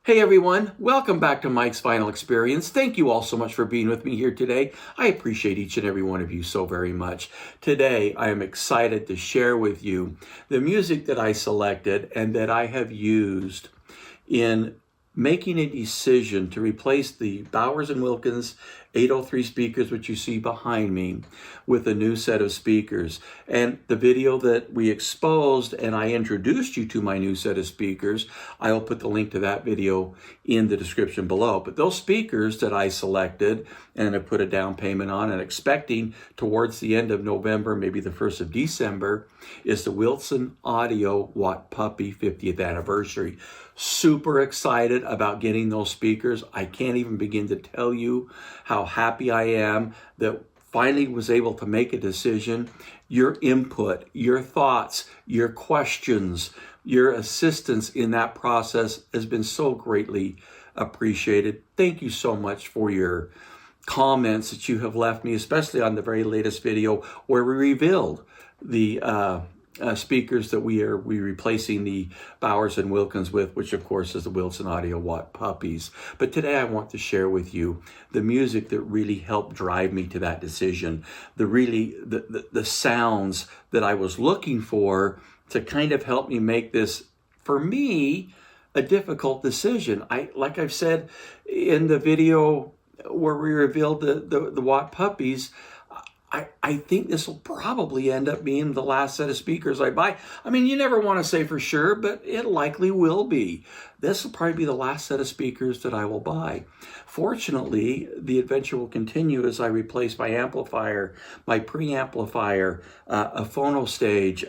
Hey everyone, welcome back to Mike's Final Experience. Thank you all so much for being with me here today. I appreciate each and every one of you so very much. Today, I am excited to share with you the music that I selected and that I have used in making a decision to replace the Bowers & Wilkins 803 speakers, which you see behind me, with a new set of speakers. And the video that we exposed and I introduced you to my new set of speakers, I will put the link to that video in the description below. But those speakers that I selected and I put a down payment on and expecting towards the end of November, maybe the 1st of December, is the Wilson Audio Watt Puppy 50th anniversary. Super excited about getting those speakers. I can't even begin to tell you how happy I am that finally was able to make a decision. Your input, your thoughts, your questions, your assistance in that process has been so greatly appreciated. Thank you so much for your comments that you have left me, especially on the very latest video where we revealed the speakers that we replacing the Bowers & Wilkins with, which of course is the Wilson Audio Watt Puppies. But today I want to share with you the music that really helped drive me to that decision, the sounds that I was looking for to kind of help me make this, for me, a difficult decision. Like I've said in the video where we revealed the Watt Puppies, I think this will probably end up being the last set of speakers I buy. I mean, you never want to say for sure, but it likely will be. This will probably be the last set of speakers that I will buy. Fortunately, the adventure will continue as I replace my amplifier, my preamplifier, a phono stage.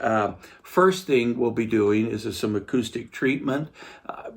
First thing we'll be doing is some acoustic treatment.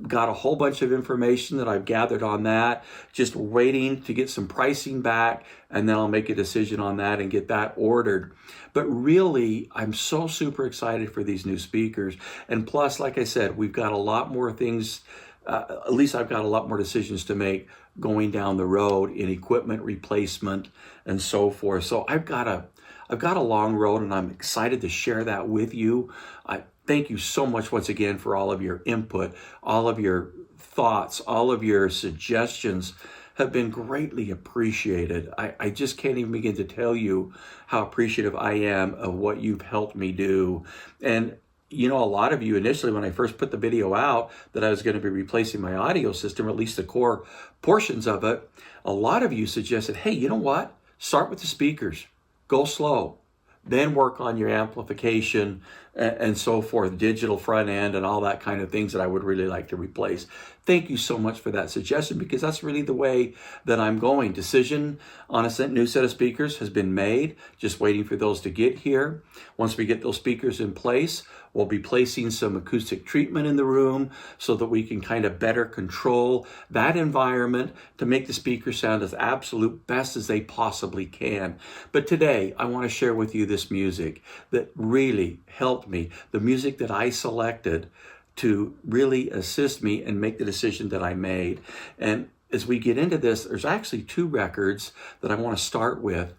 Got a whole bunch of information that I've gathered on that. Just waiting to get some pricing back, and then I'll make a decision on that and get that ordered. But really, I'm so super excited for these new speakers. And plus, like I said, we've got a lot more things, at least I've got a lot more decisions to make going down the road in equipment replacement and so forth. So I've got a long road, and I'm excited to share that with you. I thank you so much once again for all of your input, all of your thoughts, all of your suggestions have been greatly appreciated. I just can't even begin to tell you how appreciative I am of what you've helped me do. And you know, a lot of you initially, when I first put the video out that I was going to be replacing my audio system, or at least the core portions of it, a lot of you suggested, hey, you know what? Start with the speakers. Go slow. Then work on your amplification and so forth, digital front end and all that kind of things that I would really like to replace. Thank you so much for that suggestion, because that's really the way that I'm going. Decision on a new set of speakers has been made, just waiting for those to get here. Once we get those speakers in place, we'll be placing some acoustic treatment in the room so that we can kind of better control that environment to make the speakers sound as absolute best as they possibly can. But today, I want to share with you this music that really helped me, the music that I selected to really assist me and make the decision that I made. And as we get into this, there's actually two records that I want to start with,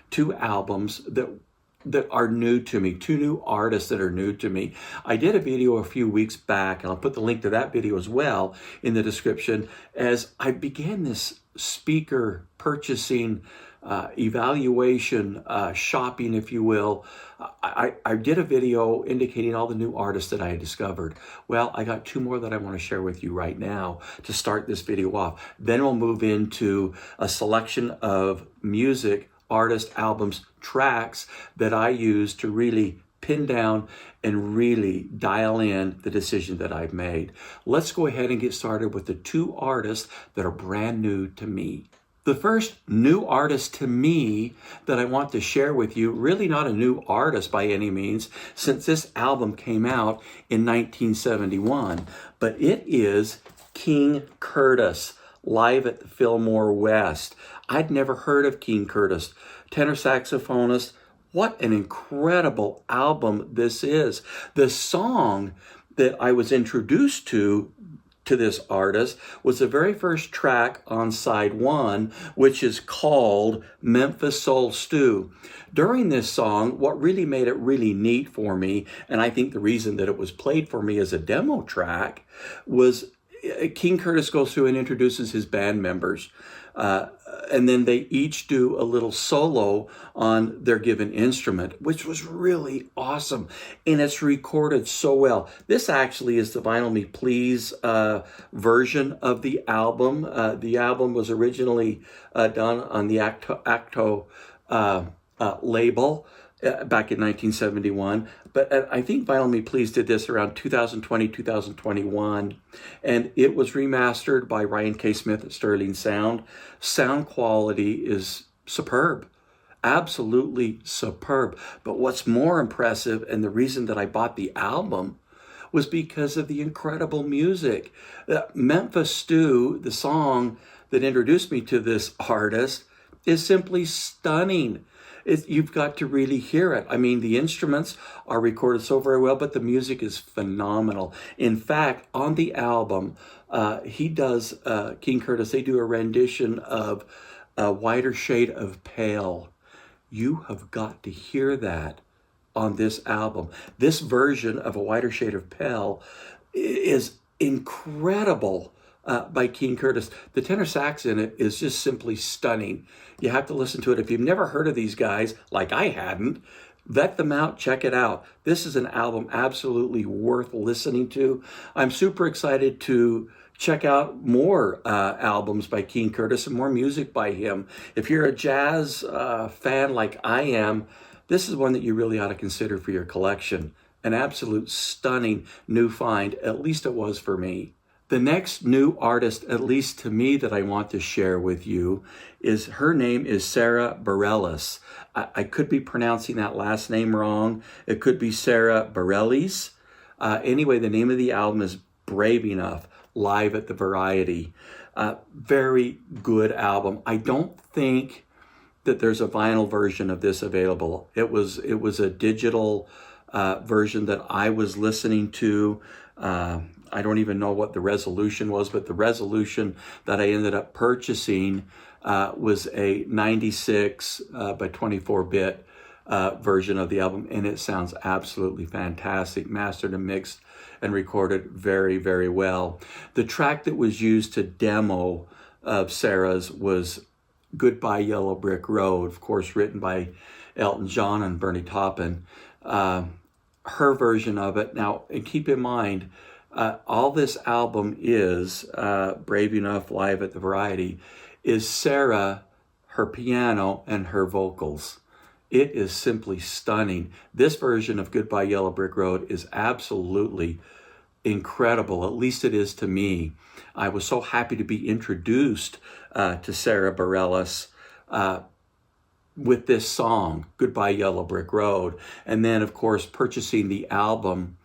two albums that are new to me, two new artists that are new to me. I did a video a few weeks back, and I'll put the link to that video as well in the description, as I began this speaker purchasing evaluation, shopping, if you will. I did a video indicating all the new artists that I had discovered. Well, I got two more that I want to share with you right now to start this video off. Then we'll move into a selection of music, artist, albums, tracks that I use to really pin down and really dial in the decision that I've made. Let's go ahead and get started with the two artists that are brand new to me. The first new artist to me that I want to share with you, really not a new artist by any means, since this album came out in 1971, but it is King Curtis, live at the Fillmore West. I'd never heard of King Curtis, tenor saxophonist. What an incredible album this is. The song that I was introduced to this artist was the very first track on side one, which is called Memphis Soul Stew. During this song, what really made it really neat for me, and I think the reason that it was played for me as a demo track, was King Curtis goes through and introduces his band members. And then they each do a little solo on their given instrument, which was really awesome. And it's recorded so well. This actually is the Vinyl Me Please version of the album. The album was originally done on the Acto label back in 1971. But I think Vinyl Me Please did this around 2020, 2021. And it was remastered by Ryan K. Smith at Sterling Sound. Sound quality is superb. Absolutely superb. But what's more impressive, and the reason that I bought the album, was because of the incredible music. Memphis Stew, the song that introduced me to this artist, is simply stunning. You've got to really hear it. I mean, the instruments are recorded so very well, but the music is phenomenal. In fact, on the album, he does, King Curtis, they do a rendition of A Whiter Shade of Pale. You have got to hear that on this album. This version of A Whiter Shade of Pale is incredible. By King Curtis. The tenor sax in it is just simply stunning. You have to listen to it. If you've never heard of these guys, like I hadn't, vet them out, check it out. This is an album absolutely worth listening to. I'm super excited to check out more albums by King Curtis and more music by him. If you're a jazz fan like I am, this is one that you really ought to consider for your collection. An absolute stunning new find, at least it was for me. The next new artist, at least to me, that I want to share with you her name is Sara Bareilles. I could be pronouncing that last name wrong. It could be Sara Bareilles. Anyway, the name of the album is Brave Enough, live at the Variety. Very good album. I don't think that there's a vinyl version of this available. It was a digital version that I was listening to. I don't even know what the resolution was, but the resolution that I ended up purchasing was a 96 by 24-bit version of the album, and it sounds absolutely fantastic, mastered and mixed and recorded very, very well. The track that was used to demo of Sara's was Goodbye Yellow Brick Road, of course, written by Elton John and Bernie Taupin. Her version of it, now, and keep in mind, all this album is, Brave Enough, live at the Variety, is Sara, her piano, and her vocals. It is simply stunning. This version of Goodbye Yellow Brick Road is absolutely incredible, at least it is to me. I was so happy to be introduced to Sara Bareilles with this song, Goodbye Yellow Brick Road. And then, of course, purchasing the album.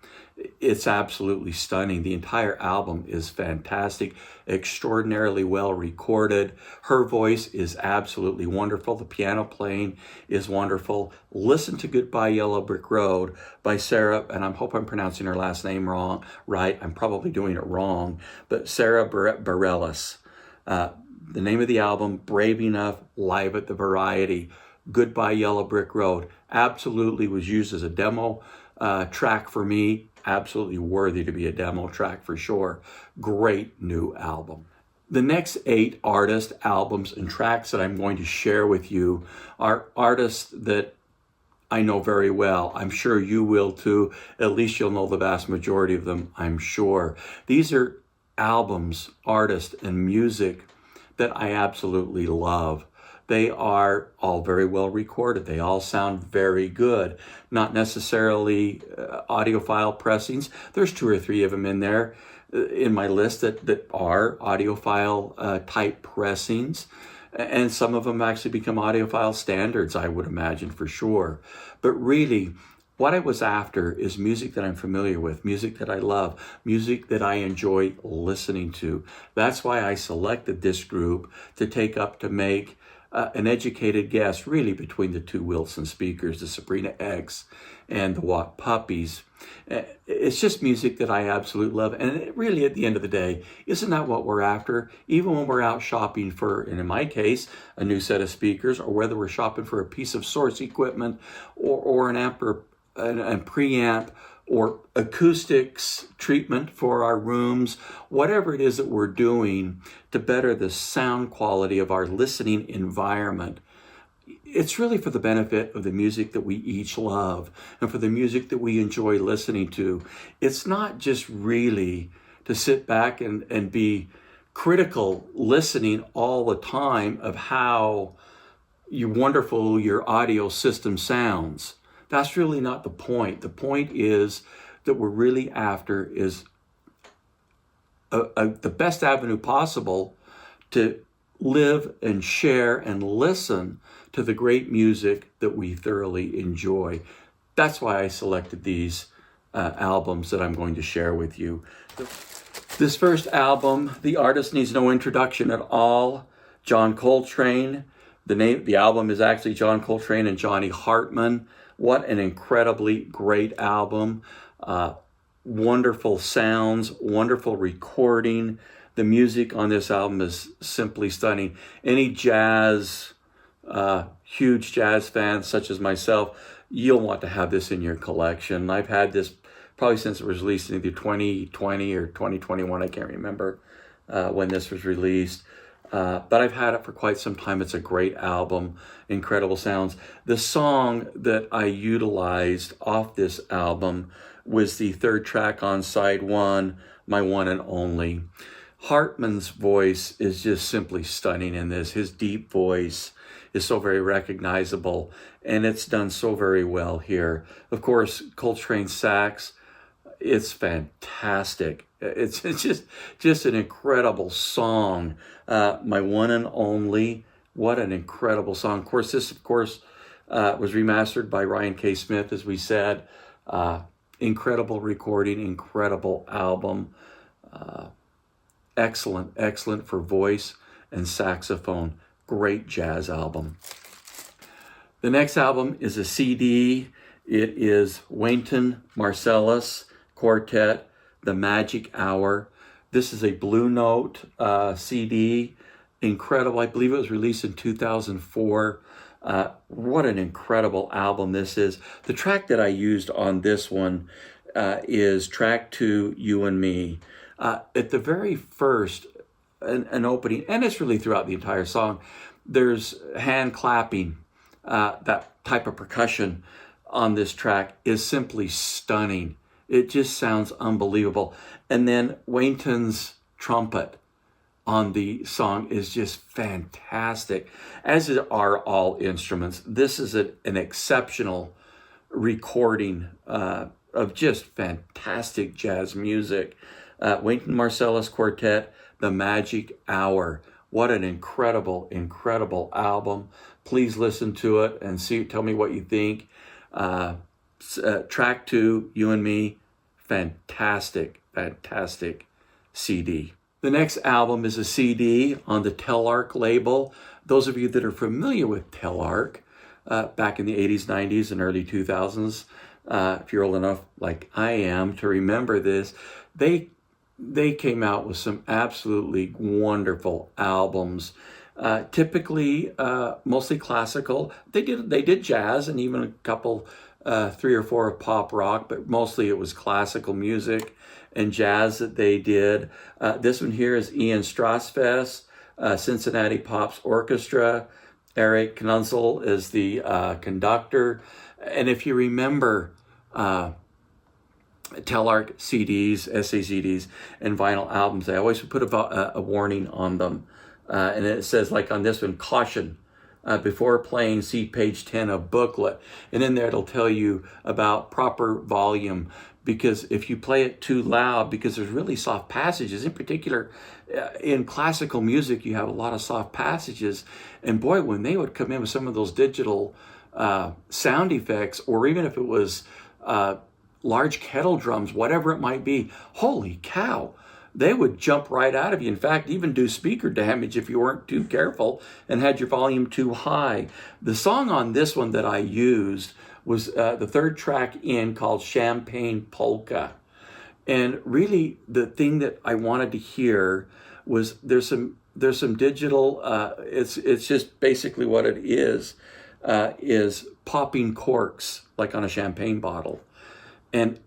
It's absolutely stunning. The entire album is fantastic, extraordinarily well recorded. Her voice is absolutely wonderful. The piano playing is wonderful. Listen to Goodbye Yellow Brick Road by Sara, and I hope I'm pronouncing her last name right. I'm probably doing it wrong, but Sara Bareilles. The name of the album, Brave Enough, live at the Variety. Goodbye Yellow Brick Road. Absolutely was used as a demo track for me. Absolutely worthy to be a demo track for sure. Great new album. The next 8 artists, albums, and tracks that I'm going to share with you are artists that I know very well. I'm sure you will too. At least you'll know the vast majority of them, I'm sure. These are albums, artists, and music that I absolutely love. They are all very well recorded. They all sound very good. Not necessarily audiophile pressings. There's 2 or 3 of them in there in my list that are audiophile type pressings. And some of them actually become audiophile standards, I would imagine, for sure. But really, what I was after is music that I'm familiar with, music that I love, music that I enjoy listening to. That's why I selected this group to take up to make an educated guess, really, between the 2 Wilson speakers, the Sabrina X and the Watt Puppies. It's just music that I absolutely love. And it really, at the end of the day, isn't that what we're after? Even when we're out shopping for, and in my case, a new set of speakers, or whether we're shopping for a piece of source equipment or an amp or a preamp, or acoustics treatment for our rooms, whatever it is that we're doing to better the sound quality of our listening environment. It's really for the benefit of the music that we each love and for the music that we enjoy listening to. It's not just really to sit back and be critical listening all the time of how wonderful your audio system sounds. That's really not the point. The point is that we're really after is the best avenue possible to live and share and listen to the great music that we thoroughly enjoy. That's why I selected these albums that I'm going to share with you. This first album, the artist needs no introduction at all. John Coltrane. The album is actually John Coltrane and Johnny Hartman. What an incredibly great album. Wonderful sounds, wonderful recording. The music on this album is simply stunning. Any jazz, huge jazz fans such as myself, you'll want to have this in your collection. I've had this probably since it was released in either 2020 or 2021. I can't remember when this was released. But I've had it for quite some time. It's a great album, incredible sounds. The song that I utilized off this album was the third track on side one, My One and Only. Hartman's voice is just simply stunning in this. His deep voice is so very recognizable, and it's done so very well here. Of course, Coltrane sax, it's fantastic. It's just an incredible song. My One and Only, what an incredible song. Of course, this was remastered by Ryan K. Smith, as we said. Incredible recording, incredible album. Excellent for voice and saxophone. Great jazz album. The next album is a CD. It is Wynton, Marsalis, Quartet, The Magic Hour. This is a Blue Note CD. Incredible. I believe it was released in 2004. What an incredible album this is. The track that I used on this one is track 2, You and Me. At the very first, an opening, and it's really throughout the entire song, there's hand clapping. That type of percussion on this track is simply stunning. It just sounds unbelievable. And then Wynton's trumpet on the song is just fantastic, as are all instruments. This is an exceptional recording of just fantastic jazz music. Wynton Marsalis Quartet, The Magic Hour. What an incredible album. Please listen to it and tell me what you think. Track 2, You and Me, fantastic CD. The next album is a CD on the Telarc label. Those of you that are familiar with Telarc, back in the 80s, 90s, and early 2000s, if you're old enough like I am to remember this, they came out with some absolutely wonderful albums. Typically, mostly classical. They did jazz and even a couple, 3 or 4 of pop rock, but mostly it was classical music and jazz that they did. This one here is Ian Straussfest, Cincinnati Pop's Orchestra. Erich Kunzel is the conductor. And if you remember Telarc CDs, SACDs, and vinyl albums, they always put a warning on them. And it says, like on this one, caution. Before playing, see page 10 of booklet. And in there it'll tell you about proper volume, because if you play it too loud, because there's really soft passages, in particular in classical music, you have a lot of soft passages. And boy, when they would come in with some of those digital sound effects, or even if it was large kettle drums, whatever it might be, holy cow, they would jump right out of you. In fact, even do speaker damage if you weren't too careful and had your volume too high. The song on this one that I used was the third track in, called Champagne Polka. And really the thing that I wanted to hear was there's some digital, it's just basically what it is popping corks like on a champagne bottle. And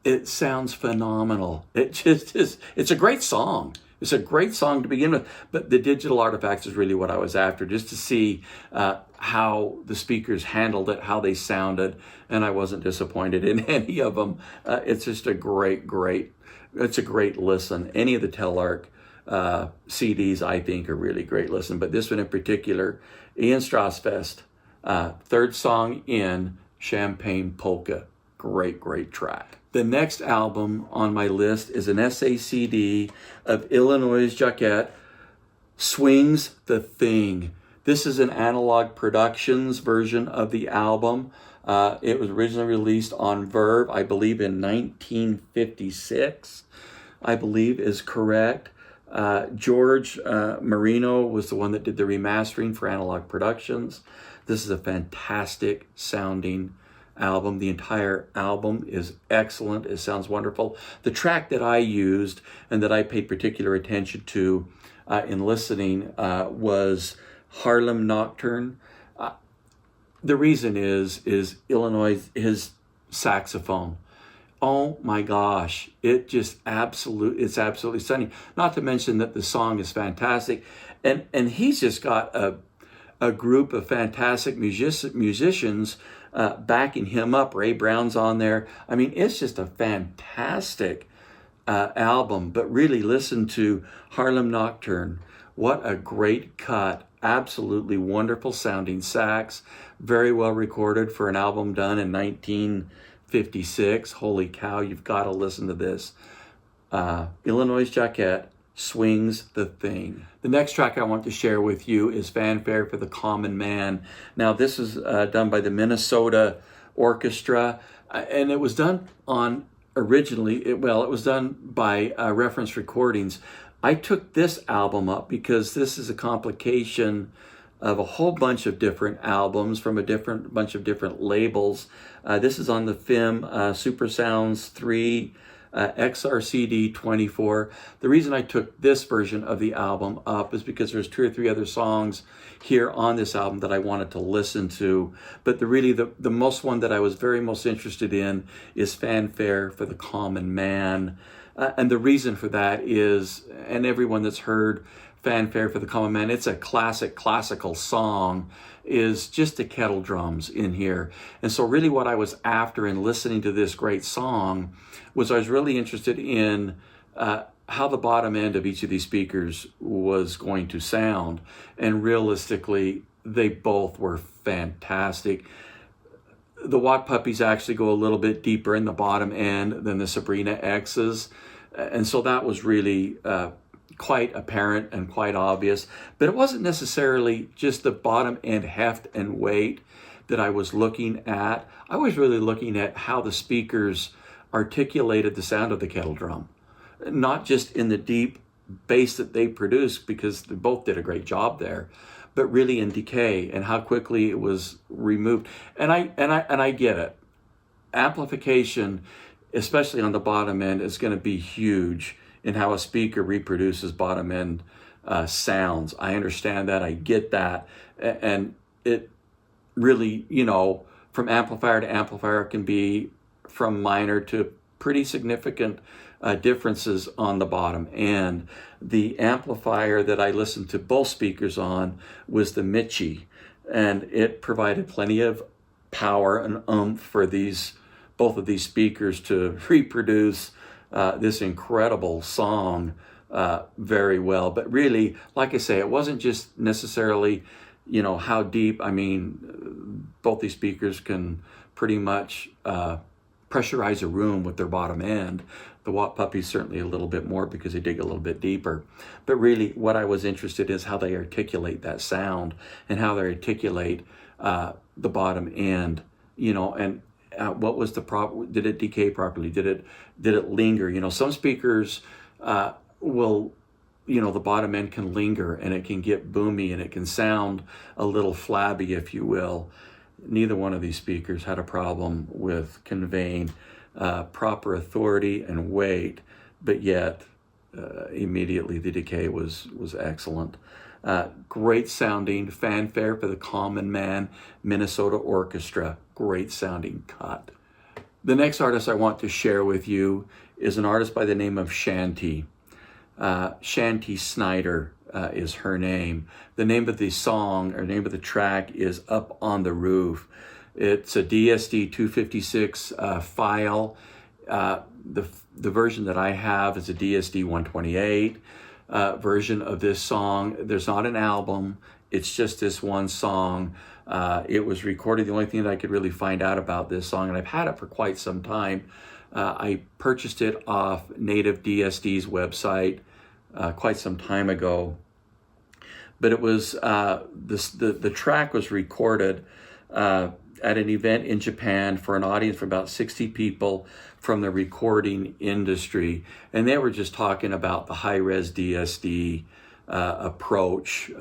It sounds phenomenal. It just is. It's a great song. It's a great song to begin with, but the digital artifacts is really what I was after, just to see how the speakers handled it, how they sounded, and I wasn't disappointed in any of them. It's just a it's a great listen. Any of the Telarc CDs, I think, are really great listen, but this one in particular, Ian Straussfest, third song in Champagne Polka. Great track. The next album on my list is an SACD of Illinois Jacquet, Swings the Thing. This is an Analogue Productions version of the album. It was originally released on Verve, I believe in 1956, I believe is correct. George Marino was the one that did the remastering for Analogue Productions. This is a fantastic sounding album. The entire album is excellent. It sounds wonderful. The track that I used and that I paid particular attention to in listening was Harlem Nocturne. The reason is Illinois, his saxophone. Oh my gosh, it's absolutely stunning. Not to mention that the song is fantastic, and he's just got a group of fantastic musicians backing him up. Ray Brown's on there. I mean, it's just a fantastic album. But really, listen to Harlem Nocturne. What a great cut. Absolutely wonderful sounding sax. Very well recorded for an album done in 1956. Holy cow, you've got to listen to this. Illinois Jacquet, Swings the Thing. The next track I want to share with you is Fanfare for the Common Man. Now, this is done by the Minnesota Orchestra, and it was done on it was done by Reference Recordings. I took this album up because this is a complication of a whole bunch of different albums from a bunch of different labels. This is on the FIM Super Sounds 3 XRCD 24. The reason I took this version of the album up is because there's 2 or 3 other songs here on this album that I wanted to listen to. But the most one that I was most interested in is Fanfare for the Common Man. And the reason for that is, and everyone that's heard Fanfare for the Common Man, it's a classical song, is just the kettle drums in here. And so really what I was after in listening to this great song was I was really interested in how the bottom end of each of these speakers was going to sound. And realistically, they both were fantastic. The Watt Puppies actually go a little bit deeper in the bottom end than the Sabrina X's. And so that was really quite apparent and quite obvious. But it wasn't necessarily just the bottom end heft and weight that I was looking at. I was really looking at how the speakers articulated the sound of the kettle drum. Not just in the deep bass that they produced, because they both did a great job there, but really in decay and how quickly it was removed. And I get it. Amplification, especially on the bottom end, is going to be huge in how a speaker reproduces bottom end sounds. I understand that. I get that. And it really, from amplifier to amplifier, can be from minor to pretty significant differences on the bottom end. The amplifier that I listened to both speakers on was the Mitchie, and it provided plenty of power and oomph for both of these speakers to reproduce this incredible song very well. But really, like I say, it wasn't just necessarily, how deep. I mean, both these speakers can pretty much pressurize a room with their bottom end. The Watt Puppies certainly a little bit more because they dig a little bit deeper. But really, what I was interested in is how they articulate that sound and how they articulate the bottom end, and what was the problem? Did it decay properly? Did it linger? Some speakers will, the bottom end can linger and it can get boomy and it can sound a little flabby, if you will. Neither one of these speakers had a problem with conveying proper authority and weight, but yet immediately the decay was excellent. Great sounding Fanfare for the Common Man, Minnesota Orchestra. Great sounding cut. The next artist I want to share with you is an artist by the name of Shanti. Shanti Snyder is her name. The name of the song, or name of the track, is Up on the Roof. It's a DSD 256 file. The version that I have is a DSD 128 version of this song. There's not an album. It's just this one song. It was recorded. The only thing that I could really find out about this song, and I've had it for quite some time, I purchased it off Native DSD's website quite some time ago. But it was the track was recorded at an event in Japan for an audience for about 60 people from the recording industry, and they were just talking about the high-res DSD approach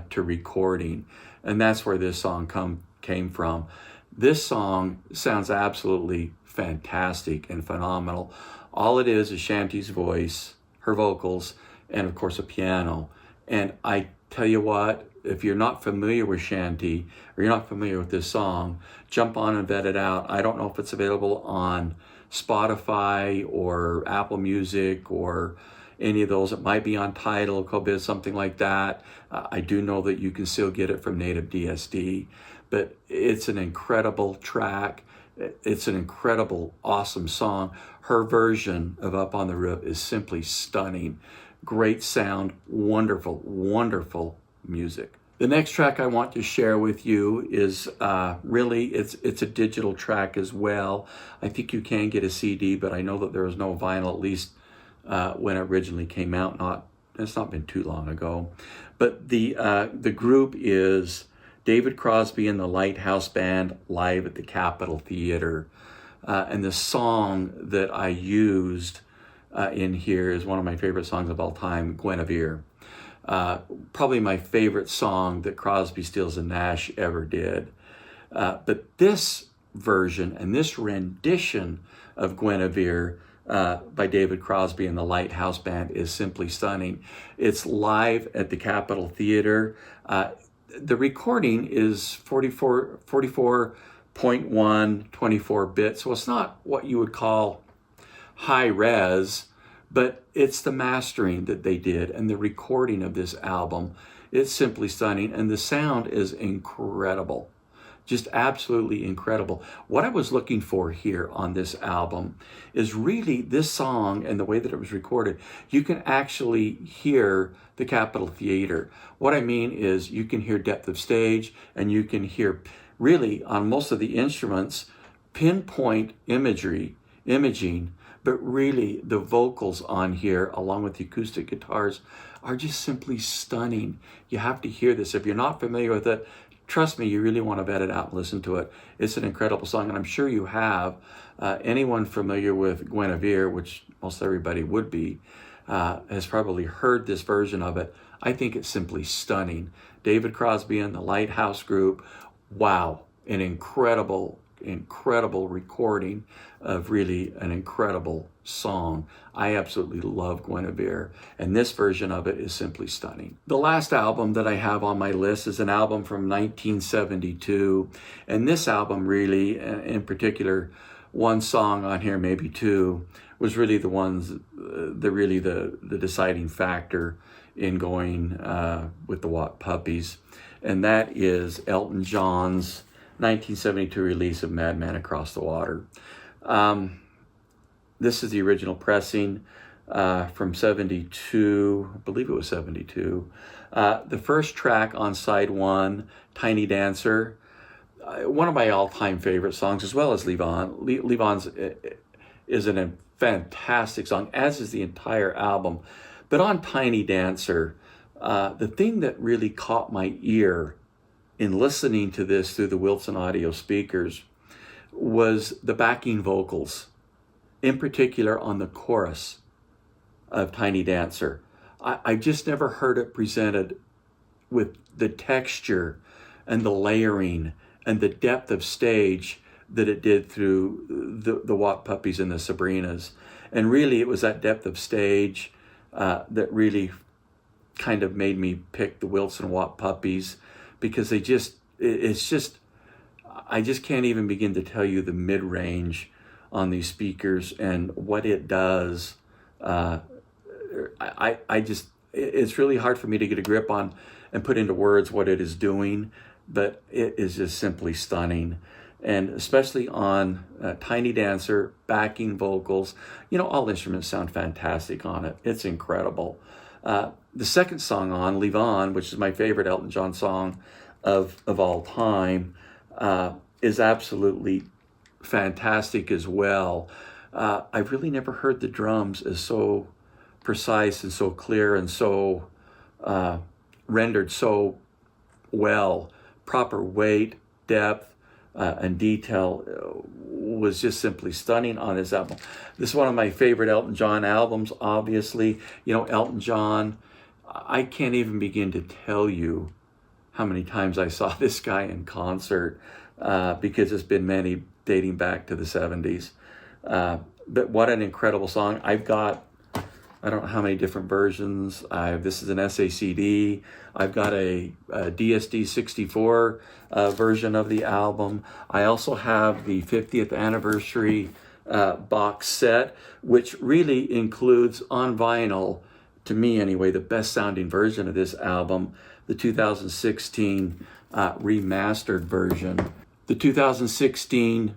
to recording, and that's where this song came from. This song sounds absolutely fantastic and phenomenal. All it is Shanti's voice, her vocals, and of course a piano. And I tell you what, if you're not familiar with Shanti, or you're not familiar with this song, jump on and vet it out. I don't know if it's available on Spotify or Apple Music or any of those. It might be on Tidal, Qobuz, something like that. I do know that you can still get it from Native DSD, but it's an incredible track. It's an incredible, awesome song. Her version of Up on the Roof is simply stunning. Great sound, wonderful, wonderful music. The next track I want to share with you is it's a digital track as well. I think you can get a CD, but I know that there was no vinyl, at least when it originally came out. It's not been too long ago. But the group is David Crosby and the Lighthouse Band live at the Capitol Theater. And the song that I used in here is one of my favorite songs of all time, Guinevere. Probably my favorite song that Crosby, Stills, and Nash ever did. But this version and this rendition of Guinevere by David Crosby and the Lighthouse Band is simply stunning. It's live at the Capitol Theater. The recording is 44.1, 24 bits, so it's not what you would call high res, but it's the mastering that they did and the recording of this album. It's simply stunning, and the sound is incredible. Just absolutely incredible. What I was looking for here on this album is really this song and the way that it was recorded. You can actually hear the Capitol Theater. What I mean is you can hear depth of stage, and you can hear really on most of the instruments pinpoint imaging, but really the vocals on here along with the acoustic guitars are just simply stunning. You have to hear this. If you're not familiar with it, trust me, you really want to vet it out and listen to it. It's an incredible song, and I'm sure you have. Anyone familiar with Guinevere, which most everybody would be, has probably heard this version of it. I think it's simply stunning. David Crosby and the Lighthouse Group, wow, an incredible recording of really an incredible song. I absolutely love Guinevere, and this version of it is simply stunning. The last album that I have on my list is an album from 1972, and this album really, in particular, one song on here, maybe two, was really the deciding factor in going with the Watt Puppies, and that is Elton John's 1972 release of Madman Across the Water. This is the original pressing from 72, I believe it was 72. The first track on side one, Tiny Dancer, one of my all-time favorite songs, as well as Levon's is a fantastic song, as is the entire album. But on Tiny Dancer, the thing that really caught my ear in listening to this through the Wilson audio speakers was the backing vocals, in particular on the chorus of Tiny Dancer. I just never heard it presented with the texture and the layering and the depth of stage that it did through the Watt Puppies and the Sabrinas. And really it was that depth of stage that really kind of made me pick the Wilson Watt Puppies, because I just can't even begin to tell you the mid-range on these speakers and what it does. I just, it's really hard for me to get a grip on and put into words what it is doing, but it is just simply stunning. And especially on Tiny Dancer, backing vocals, all instruments sound fantastic on it. It's incredible. The second song on, Leave On, which is my favorite Elton John song of all time, is absolutely fantastic as well. I've really never heard the drums as so precise and so clear and so rendered so well. Proper weight, depth, and detail was just simply stunning on this album. This is one of my favorite Elton John albums, obviously. Elton John, I can't even begin to tell you how many times I saw this guy in concert, because it's been many, dating back to the 70s. But what an incredible song. I've got, I don't know how many different versions. This is an SACD. I've got a DSD 64 version of the album. I also have the 50th anniversary box set, which really includes on vinyl, to me anyway, the best sounding version of this album, the 2016 remastered version. The 2016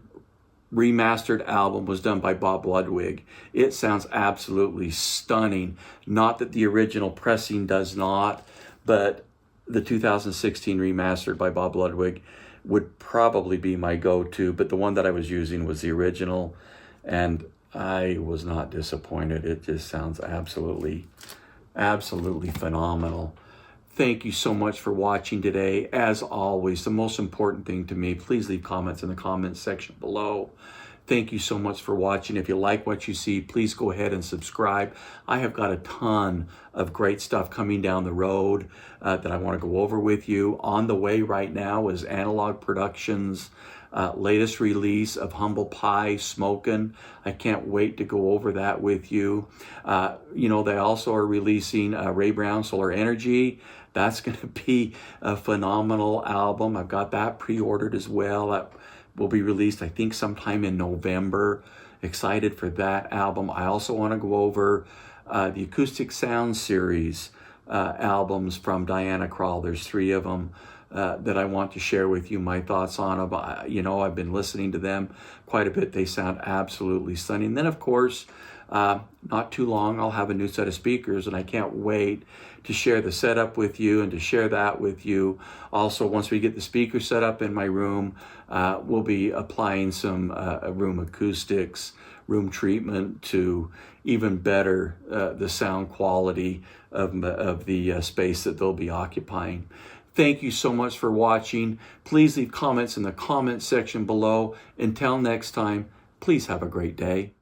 remastered album was done by Bob Ludwig. It sounds absolutely stunning. Not that the original pressing does not, but the 2016 remastered by Bob Ludwig would probably be my go-to, but the one that I was using was the original, and I was not disappointed. It just sounds absolutely phenomenal. Thank you so much for watching today. As always, the most important thing to me, please leave comments in the comments section below. Thank you so much for watching. If you like what you see, please go ahead and subscribe. I have got a ton of great stuff coming down the road that I want to go over with you. On the way right now is Analoge Productions' latest release of Humble Pie Smokin'. I can't wait to go over that with you. They also are releasing Ray Brown Solar Energy. That's going to be a phenomenal album. I've got that pre-ordered as well. That will be released, I think, sometime in November. Excited for that album. I also want to go over the Acoustic Sound Series albums from Diana Krall. There's 3 of them that I want to share with you my thoughts on them. I've been listening to them quite a bit. They sound absolutely stunning. Then, of course, not too long, I'll have a new set of speakers, and I can't wait to share the setup with you and to share that with you. Also, once we get the speaker set up in my room, we'll be applying some room acoustics, room treatment to even better the sound quality of the space that they'll be occupying. Thank you so much for watching. Please leave comments in the comment section below. Until next time, please have a great day.